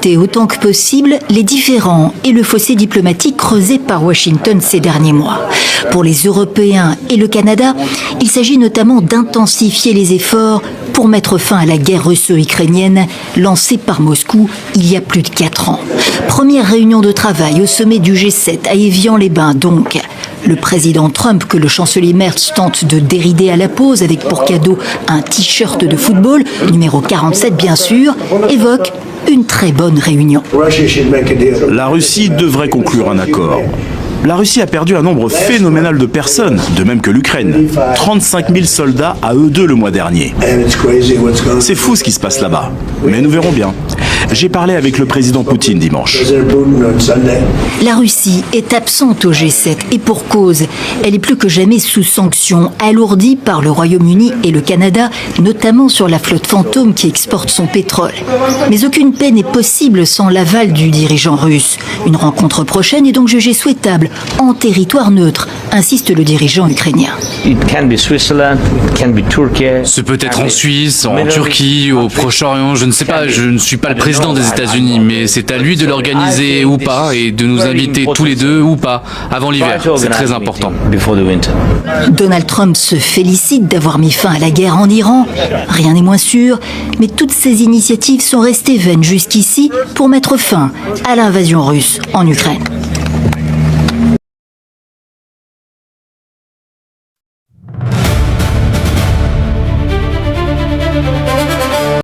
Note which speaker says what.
Speaker 1: Autant que possible les différends et le fossé diplomatique creusé par Washington ces derniers mois. Pour les Européens et le Canada, il s'agit notamment d'intensifier les efforts pour mettre fin à la guerre russo-ukrainienne lancée par Moscou il y a plus de 4 ans. Première réunion de travail au sommet du G7 à Évian-les-Bains donc. Le président Trump, que le chancelier Merz tente de dérider à la pause avec pour cadeau un t-shirt de football, numéro 47 bien sûr, évoque une très bonne réunion.
Speaker 2: La Russie devrait conclure un accord. La Russie a perdu un nombre phénoménal de personnes, de même que l'Ukraine. 35 000 soldats à eux deux le mois dernier. C'est fou ce qui se passe là-bas, mais nous verrons bien. J'ai parlé avec le président Poutine dimanche.
Speaker 1: La Russie est absente au G7 et pour cause. Elle est plus que jamais sous sanctions, alourdie par le Royaume-Uni et le Canada, notamment sur la flotte fantôme qui exporte son pétrole. Mais aucune paix n'est possible sans l'aval du dirigeant russe. Une rencontre prochaine est donc jugée souhaitable, en territoire neutre, insiste le dirigeant ukrainien.
Speaker 3: Ce peut être en Suisse, en Turquie, au Proche-Orient, je ne sais pas, je ne suis pas le président des États-Unis, mais c'est à lui de l'organiser ou pas et de nous inviter tous les deux ou pas avant l'hiver. C'est très important.
Speaker 1: Donald Trump se félicite d'avoir mis fin à la guerre en Iran. Rien n'est moins sûr, mais toutes ces initiatives sont restées vaines jusqu'ici pour mettre fin à l'invasion russe en Ukraine.